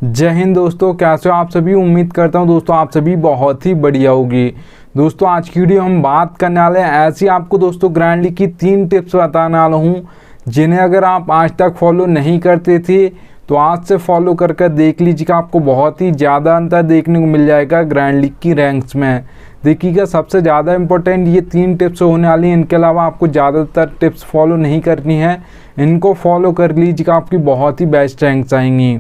जय हिंद दोस्तों, कैसे हो आप सभी। उम्मीद करता हूं दोस्तों आप सभी बहुत ही बढ़िया होगी। दोस्तों आज की वीडियो हम बात करने वाले हैं ऐसी आपको दोस्तों ग्रैंड लीग की 3 टिप्स बताने वाला हूं, जिन्हें अगर आप आज तक फॉलो नहीं करते थे तो आज से फॉलो कर देख लीजिएगा। आपको बहुत ही ज़्यादा अंतर देखने को मिल जाएगा ग्रैंड लीग की रैंक्स में। देखिएगा, सबसे ज़्यादा इंपॉर्टेंट ये 3 टिप्स होने वाली हैं। इनके अलावा आपको ज़्यादातर टिप्स फॉलो नहीं करनी है, इनको फॉलो कर लीजिएगा, आपकी बहुत ही बेस्ट रैंक्स आएंगी।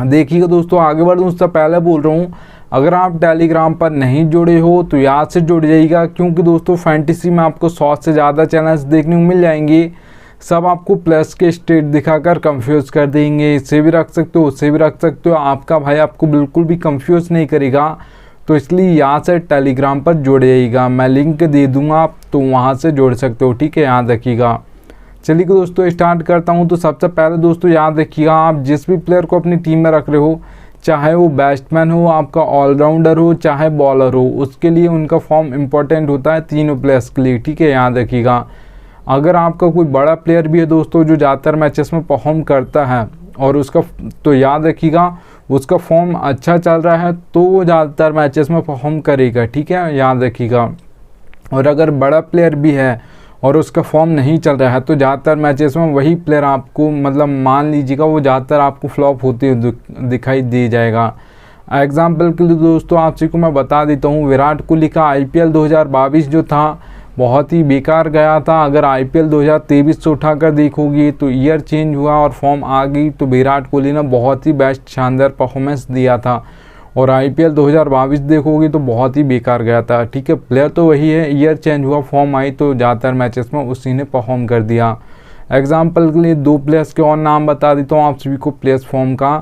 देखिएगा दोस्तों, आगे बढ़ूँ उससे पहले बोल रहा हूँ, अगर आप टेलीग्राम पर नहीं जुड़े हो तो याद से जुड़ जाइएगा, क्योंकि दोस्तों फैंटेसी में आपको 100 से ज़्यादा चैनल्स देखने को मिल जाएंगे। सब आपको प्लस के स्टेट दिखाकर कंफ्यूज कर देंगे। इससे भी रख सकते हो, उससे भी रख सकते हो। आपका भाई आपको बिल्कुल भी कंफ्यूज नहीं करेगा, तो इसलिए यहाँ से टेलीग्राम पर जुड़ जाइएगा। मैं लिंक दे दूँगा, आप तो वहाँ से जुड़ सकते हो, ठीक है, याद रखिएगा। चलिए दोस्तों स्टार्ट करता हूं। तो सबसे पहले दोस्तों याद रखिएगा, आप जिस भी प्लेयर को अपनी टीम में रख रहे हो, चाहे वो बैट्समैन हो, आपका ऑलराउंडर हो, चाहे बॉलर हो, उसके लिए उनका फॉर्म इंपॉर्टेंट होता है तीनों प्लेयर्स के लिए, ठीक है, याद रखिएगा। अगर आपका कोई बड़ा प्लेयर भी है दोस्तों जो ज़्यादातर मैचेस में परफॉर्म करता है और उसका, तो याद रखिएगा उसका फॉर्म अच्छा चल रहा है तो वो ज़्यादातर मैचेस में परफॉर्म करेगा, ठीक है, याद रखिएगा। और अगर बड़ा प्लेयर भी है और उसका फॉर्म नहीं चल रहा है तो ज़्यादातर मैचेस में वही प्लेयर आपको, मतलब मान लीजिएगा, वो ज़्यादातर आपको फ्लॉप होते हुए दिखाई दे जाएगा। एग्जाम्पल के लिए दोस्तों आप सभी को मैं बता देता हूँ, विराट कोहली का IPL 2022 जो था बहुत ही बेकार गया था। अगर IPL 2023 से उठाकर देखोगी तो ईयर चेंज हुआ और फॉर्म आ गई, तो विराट कोहली ने बहुत ही बेस्ट शानदार परफॉर्मेंस दिया था। और IPL 2022 देखोगे तो बहुत ही बेकार गया था, ठीक है। प्लेयर तो वही है, ईयर चेंज हुआ, फॉर्म आई, तो ज़्यादातर मैचेस में उसी ने परफॉर्म कर दिया। एग्जाम्पल के लिए 2 प्लेयर्स के और नाम बता देता हूँ आप सभी को प्लेयर्स फॉर्म का।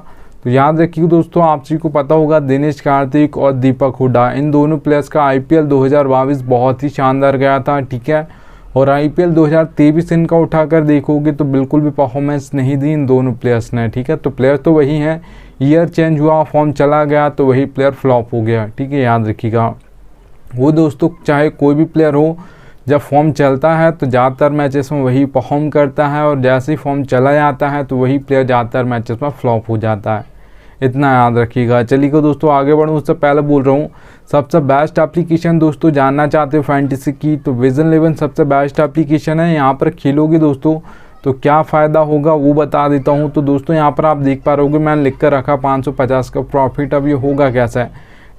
तो याद रखिए दोस्तों, आप सभी को पता होगा दिनेश कार्तिक और दीपक हुड्डा, इन दोनों प्लेयर्स का IPL 2022 बहुत ही शानदार गया था, ठीक है। और IPL 2023 इनका उठाकर देखोगे तो बिल्कुल भी परफॉर्मेंस नहीं दी इन दोनों प्लेयर्स ने, ठीक है। तो प्लेयर तो वही हैं, ईयर चेंज हुआ, फॉर्म चला गया, तो वही प्लेयर फ्लॉप हो गया, ठीक है, याद रखिएगा। वो दोस्तों चाहे कोई भी प्लेयर हो, जब फॉर्म चलता है तो ज़्यादातर मैचेस में वही परफॉर्म करता है, और जैसे ही फॉर्म चला जाता है तो वही प्लेयर ज़्यादातर मैचेस में फ्लॉप हो जाता है, इतना याद रखिएगा। चलिए दोस्तों आगे बढ़ूँ उससे पहले बोल रहा हूँ, सबसे बेस्ट एप्लीकेशन दोस्तों जानना चाहते हो फैंटेसी की, तो विजन 11 सबसे बेस्ट एप्लीकेशन है। यहाँ पर खेलोगे दोस्तों तो क्या फ़ायदा होगा वो बता देता हूँ। तो दोस्तों यहाँ पर आप देख पा रहे हो, मैंने लिख कर रखा 550 का प्रॉफिट। अब ये होगा कैसा है,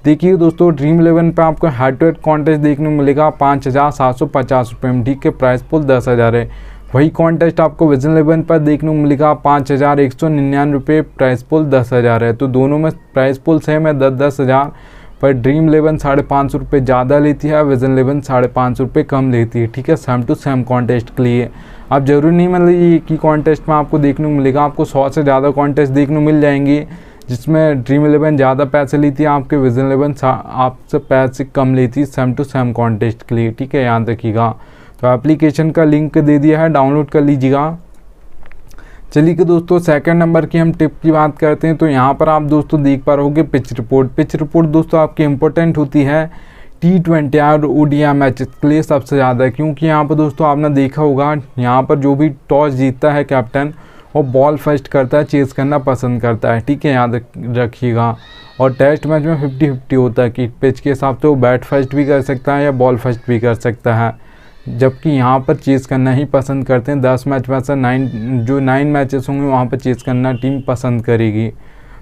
देखिए दोस्तों, ड्रीम 11 पे आपको हेड टू हेड कॉन्टेस्ट देखने को मिलेगा 5750 रुपये में, ठीक है, प्राइस पुल 10,000 है। वही कॉन्टेस्ट आपको विजन 11 पर देखने को मिलेगा 5199 रुपये, प्राइस पुल 10,000 है। तो दोनों में प्राइस पुल सेम है, 10,000, पर ड्रीम 11 550 रुपये ज़्यादा लेती है, विजन 11 550 रुपये कम लेती है, ठीक है, सेम टू सेम कॉन्टेस्ट के लिए। अब जरूरी नहीं मतलब ये एक ही कॉन्टेस्ट में आपको देखने को मिलेगा, आपको 100 से ज़्यादा कॉन्टेस्ट देखने को मिल जाएंगे, जिसमें ड्रीम 11 ज़्यादा पैसे लेती है, आपके विजन 11 आपसे पैसे कम लेती है, सेम टू सेम कॉन्टेस्ट के लिए, ठीक है, याद रखिएगा। तो एप्लीकेशन का लिंक दे दिया है, डाउनलोड कर लीजिएगा। चलिए कि दोस्तों सेकंड नंबर की हम टिप की बात करते हैं। तो यहाँ पर आप दोस्तों देख पा रहोगे पिच रिपोर्ट। पिच रिपोर्ट दोस्तों आपकी इंपॉर्टेंट होती है T20 और ODI मैचेस के लिए सबसे ज़्यादा, क्योंकि यहाँ पर दोस्तों आपने देखा होगा, यहाँ पर जो भी टॉस जीतता है कैप्टन, वो बॉल फर्स्ट करता है, चेस करना पसंद करता है, ठीक है, याद रखिएगा। और टेस्ट मैच में 50-50 होता है कि पिच के हिसाब से वो बैट फर्स्ट भी कर सकता है या बॉल फर्स्ट भी कर सकता है, जबकि यहाँ पर चेस करना ही पसंद करते हैं। 10 मैच में से 9 मैचेस होंगे वहाँ पर चेस करना टीम पसंद करेगी।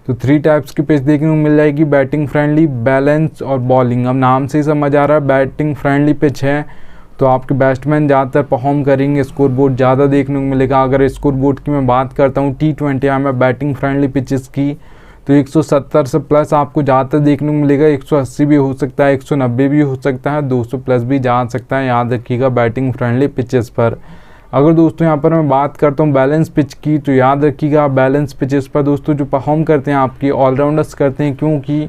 तो 3 टाइप्स की पिच देखने को मिल जाएगी, बैटिंग फ्रेंडली, बैलेंस और बॉलिंग। अब नाम से ही समझ आ रहा है बैटिंग फ्रेंडली पिच है, तो आपके बैट्समैन ज़्यादातर परफॉर्म करेंगे, स्कोर बोर्ड ज़्यादा देखने को मिलेगा। अगर स्कोर बोर्ड की मैं बात करता हूँ T20 में बैटिंग फ्रेंडली पिचेस की, तो 170 से प्लस आपको ज़्यादातर देखने को मिलेगा, 180 भी हो सकता है, 190 भी हो सकता है, 200 प्लस भी जा सकता है, याद रखिएगा बैटिंग फ्रेंडली पिचेस पर। अगर दोस्तों यहाँ पर मैं बात करता हूँ बैलेंस पिच की, तो याद रखिएगा बैलेंस पिचेस पर दोस्तों जो परफॉर्म करते हैं आपकी ऑलराउंडर्स करते हैं, क्योंकि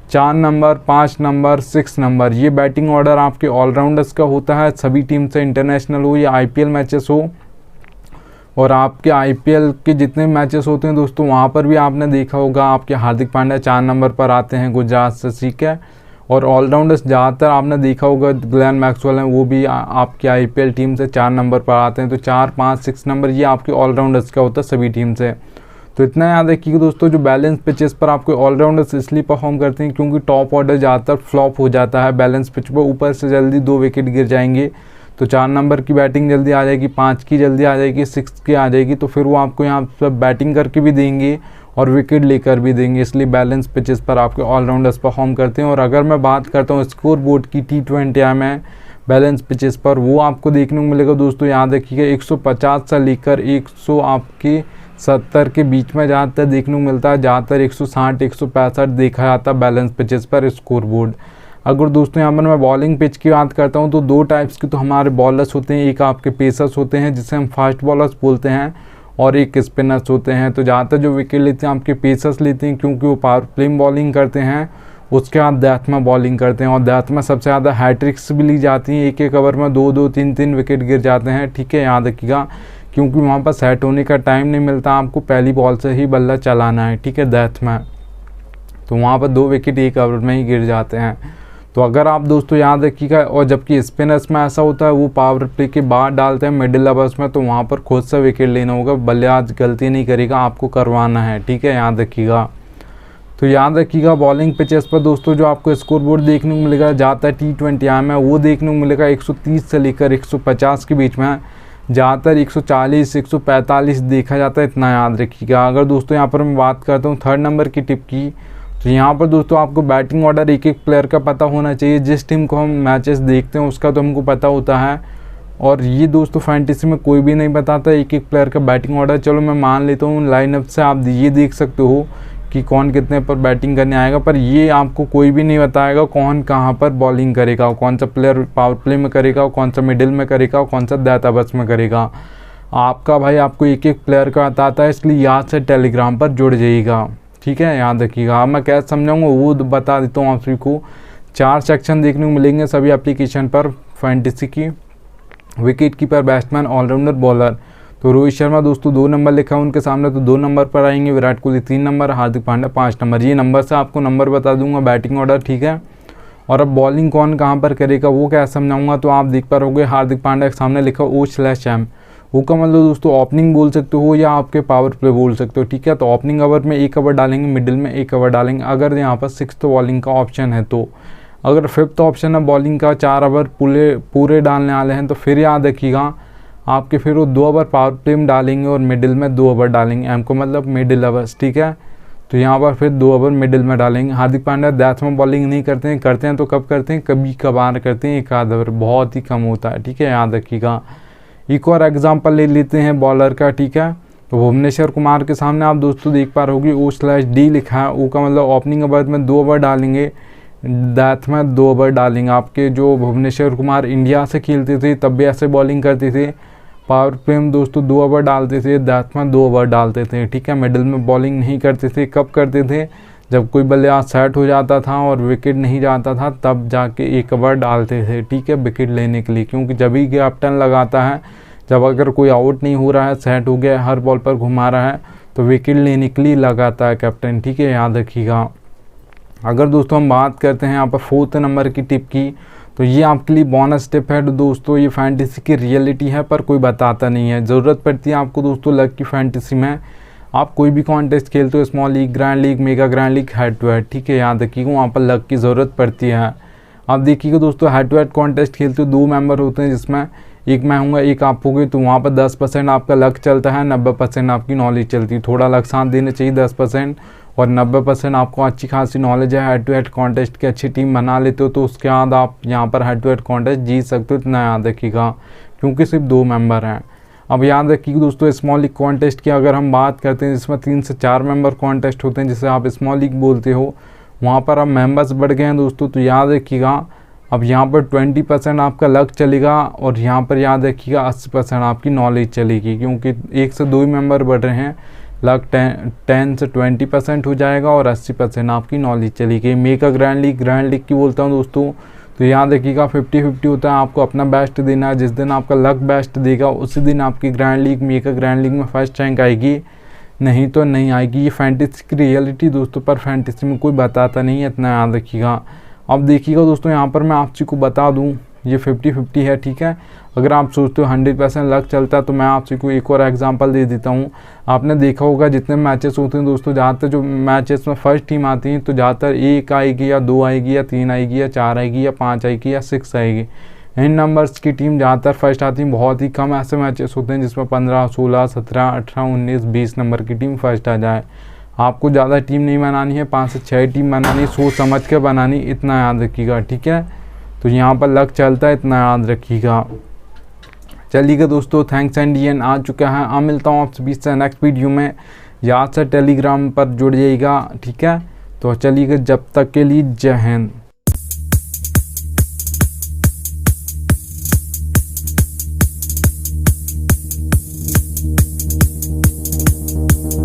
4 नंबर, 5 नंबर, 6 नंबर ये बैटिंग ऑर्डर आपके ऑलराउंडर्स का होता है, सभी टीम से, इंटरनेशनल हो या IPL मैचेस हो। और आपके IPL के जितने मैचेस होते हैं दोस्तों, वहाँ पर भी आपने देखा होगा आपके हार्दिक पांड्या 4 नंबर पर आते हैं गुजरात से, ठीक है। और ऑलराउंडर्स ज़्यादातर आपने देखा होगा ग्लेन मैक्सवेल हैं, वो भी आपकी IPL टीम से 4 नंबर पर आते हैं। तो 4, 5, 6 नंबर ये आपके ऑलराउंडर्स का होता है सभी टीम से। तो इतना याद रखिएगा दोस्तों, जो बैलेंस पिचेस पर आपको ऑलराउंडर्स इसलिए परफॉर्म करते हैं क्योंकि टॉप ऑर्डर ज़्यादातर फ्लॉप हो जाता है बैलेंस पिच पर, ऊपर से जल्दी 2 विकेट गिर जाएंगे तो 4 नंबर की बैटिंग जल्दी आ जाएगी, 5 की जल्दी आ जाएगी, 6 की आ जाएगी, तो फिर वो आपको यहाँ पर बैटिंग करके भी देंगे और विकेट लेकर भी देंगे। इसलिए बैलेंस पिचेस पर आपके ऑलराउंडर्स परफॉर्म करते हैं। और अगर मैं बात करता हूँ स्कोर बोर्ड की T20I में बैलेंस पिचेस पर, वो आपको देखने को मिलेगा दोस्तों, याद रखिएगा 150 से लेकर 100 आपके 70 के बीच में ज़्यादातर देखने को मिलता है। ज़्यादातर 160 165 देखा जाता है बैलेंस पिचेस पर स्कोर बोर्ड। अगर दोस्तों यहाँ पर मैं बॉलिंग पिच की बात करता हूँ तो 2 टाइप्स के तो हमारे बॉलर्स होते हैं, एक आपके पेसर्स होते हैं जिसे हम फास्ट बॉलर्स बोलते हैं, और एक स्पिनर्स होते हैं। तो ज़्यादातर जो विकेट लेते हैं आपके पेसर्स लेते हैं क्योंकि वो पावर प्ले में बॉलिंग करते हैं, उसके बाद डेथ में बॉलिंग करते हैं, और डेथ में सबसे ज़्यादा हैट्रिक्स भी ली जाती हैं, एक ओवर में 2-2 3-3 विकेट गिर जाते हैं। ठीक है, याद रखिएगा, क्योंकि वहाँ पर सेट होने का टाइम नहीं मिलता, आपको पहली बॉल से ही बल्ला चलाना है। ठीक है, डेथ में तो वहाँ पर 2 विकेट एक ओवर में ही गिर जाते हैं। तो अगर आप दोस्तों याद रखिएगा, और जबकि स्पिनर्स में ऐसा होता है वो पावर प्ले के बाद डालते हैं मिडिल ओवर्स में, तो वहाँ पर खुद से विकेट लेना होगा, बल्लेबाज गलती नहीं करेगा, आपको करवाना है। ठीक है, याद रखिएगा। तो याद रखिएगा बॉलिंग पिचेस पर दोस्तों जो आपको स्कोर बोर्ड देखने को मिलेगा ज़्यादातर T20I में, वो देखने को मिलेगा 130 से लेकर 150 के बीच में, ज़्यादातर 140 145 देखा जाता है, इतना याद रखिएगा। अगर दोस्तों यहाँ पर मैं बात करता हूँ 3rd नंबर की टिप की, तो यहाँ पर दोस्तों आपको बैटिंग ऑर्डर एक एक प्लेयर का पता होना चाहिए। जिस टीम को हम मैचेस देखते हैं उसका तो हमको पता होता है, और ये दोस्तों फैंटेसी में कोई भी नहीं बताता एक एक प्लेयर का बैटिंग ऑर्डर। चलो मैं मान लेता हूँ लाइनअप से आप ये देख सकते हो कि कौन कितने पर बैटिंग करने आएगा, पर ये आपको कोई भी नहीं बताएगा कौन कहाँ पर बॉलिंग करेगा, कौन सा प्लेयर पावर प्ले में करेगा, कौन सा मिडिल में करेगा, कौन सा डेथ ओवर्स में करेगा। आपका भाई आपको एक एक प्लेयर का बताता है, इसलिए याद से टेलीग्राम पर जुड़ जाइएगा। ठीक है, याद रखिएगा। अब मैं कैसे समझाऊंगा वो बता देता हूँ आप सभी को। 4 सेक्शन देखने को मिलेंगे सभी एप्लीकेशन पर फैंटेसी की। Wicket keeper, batsman, allrounder, bowler. तो रोहित शर्मा दोस्तों 2 नंबर लिखा है उनके सामने, तो 2 नंबर पर आएंगे। Virat Kohli 3 number, Hardik Pandya 5 number. ये नंबर से आपको नंबर बता दूंगा बैटिंग ऑर्डर। ठीक है, और अब बॉलिंग कौन कहाँ पर करेगा वो क्या समझाऊंगा। तो आप देख पा रहोगे हार्दिक पांड्या के सामने लिखा O/M। वो का मतलब दोस्तों ओपनिंग बोल सकते हो या आपके पावर प्ले बोल सकते हो। ठीक है, तो ओपनिंग ओवर में 1 ओवर डालेंगे, मिडिल में 1 ओवर डालेंगे, अगर यहाँ पर 6th बॉलिंग का ऑप्शन है तो। अगर 5th ऑप्शन है बॉलिंग का, 4 ओवर पूरे डालने वाले हैं, तो फिर याद रखिएगा आपके फिर वो 2 ओवर पावर प्ले में डालेंगे और मिडिल में 2 ओवर डालेंगे। एम को मतलब मिडिल ओवर्स। ठीक है, तो यहाँ पर फिर 2 ओवर मिडिल में डालेंगे। हार्दिक पांड्या डेथ में बॉलिंग नहीं करते हैं, करते हैं तो कब करते हैं, कभी कभार करते हैं, 1 आध ओवर, बहुत ही कम होता है। ठीक है, याद रखिएगा। एक और एग्जाम्पल ले लेते हैं बॉलर का। ठीक है, तो भुवनेश्वर कुमार के सामने आप दोस्तों देख पा रहे होगी O/D लिखा है। ओ का मतलब ओपनिंग ओवर में 2 ओवर डालेंगे, डेथ में 2 ओवर डालेंगे। आपके जो भुवनेश्वर कुमार इंडिया से खेलते थे तब भी ऐसे बॉलिंग करते थे, पावर प्ले में दोस्तों 2 ओवर डालते थे, डेथ में 2 ओवर डालते थे। ठीक है, मिडिल में बॉलिंग नहीं करते थे। कब करते थे, जब कोई बल्लेबाज सेट हो जाता था और विकेट नहीं जाता था तब जाके 1 ओवर डालते थे। ठीक है, विकेट लेने के लिए, क्योंकि जब ही कैप्टन लगाता है, जब अगर कोई आउट नहीं हो रहा है, सेट हो गया, हर बॉल पर घुमा रहा है, तो विकेट लेने के लिए लगाता है कैप्टन। ठीक है, याद रखिएगा। अगर दोस्तों हम बात करते हैं यहाँ पर 4th नंबर की टिप की, तो ये आपके लिए बोनस टिप है दोस्तों। ये फैंटेसी की रियलिटी है पर कोई बताता नहीं है। ज़रूरत पड़ती है आपको दोस्तों लक की फैंटेसी में। आप कोई भी कॉन्टेस्ट खेलते हो, small league, grand league, mega grand league, head to head. ठीक है, याद रखिएगा वहाँ पर लक की ज़रूरत पड़ती है। आप देखिएगा दोस्तों हेड टू हेड कॉन्टेस्ट खेलते हो, 2 मेंबर होते हैं जिसमें एक मैं हूँगा एक आप होगे, तो वहाँ पर 10% आपका लक चलता है, 90% आपकी नॉलेज चलती है। थोड़ा लक साथ देना चाहिए 10%, और 90% आपको अच्छी खासी नॉलेज है। हेड टू हेड कॉन्टेस्ट की अच्छी टीम बना लेते हो तो उसके बाद आप यहाँ पर हेड टू हेड कॉन्टेस्ट जीत सकते हो, इतना याद रखिएगा, क्योंकि सिर्फ 2 मेंबर हैं। अब याद रखिए दोस्तों स्मॉल लीग कॉन्टेस्ट की अगर हम बात करते हैं, जिसमें 3 से 4 मेंबर कॉन्टेस्ट होते हैं, जिसे आप स्मॉल लीग बोलते हो, वहाँ पर अब मेंबर्स बढ़ गए हैं दोस्तों। तो याद रखिएगा अब यहाँ पर 20% आपका लक चलेगा, और यहाँ पर याद रखिएगा 80% आपकी नॉलेज चलेगी, क्योंकि 1 से 2 ही मेंबर बढ़ रहे हैं। लक 10 से 20% हो जाएगा और 80% आपकी नॉलेज चलेगी। मेगा ग्रैंड लीग की बोलता हूँ दोस्तों, तो याद रखिएगा 50-50 होता है। आपको अपना बेस्ट देना है, जिस दिन आपका लक बेस्ट देगा उसी दिन आपकी grand league, mega grand league में फर्स्ट रैंक आएगी, नहीं तो नहीं आएगी। ये फैंटेसी की रियलिटी दोस्तों, पर फैंटेसी में कोई बताता नहीं है, इतना याद रखिएगा। अब देखिएगा दोस्तों यहाँ पर मैं आप जी को बता दूँ ये 50-50 है, ठीक है। अगर आप सोचते हो 100% लक चलता है तो मैं आपसे को एक और एग्जांपल दे देता हूँ। आपने देखा होगा जितने मैचेस होते हैं दोस्तों, ज़्यादातर जो मैचेस में फर्स्ट टीम आती है तो ज़्यादातर 1 आएगी या 2 आएगी या 3 आएगी या 4 आएगी या 5 आएगी या 6 आएगी। इन नंबर्स की टीम ज़्यादातर फर्स्ट आती है। बहुत ही कम ऐसे मैचेस होते हैं जिसमें 15, 16, 17, 18, 19, 20 नंबर की टीम फर्स्ट आ जाए। आपको ज़्यादा टीम नहीं बनानी है, 5 से 6 टीम बनानी, सोच समझ के बनानी, इतना याद रखिएगा, ठीक है। तो यहाँ पर लक चलता है, इतना याद रखिएगा। चलिएगा दोस्तों, थैंक्स एंड एंड आ चुका है। अब मिलता हूँ आपसे बीच से नेक्स्ट वीडियो में। याद से टेलीग्राम पर जुड़ जाइएगा, ठीक है। तो चलिएगा, जब तक के लिए जय हिंद।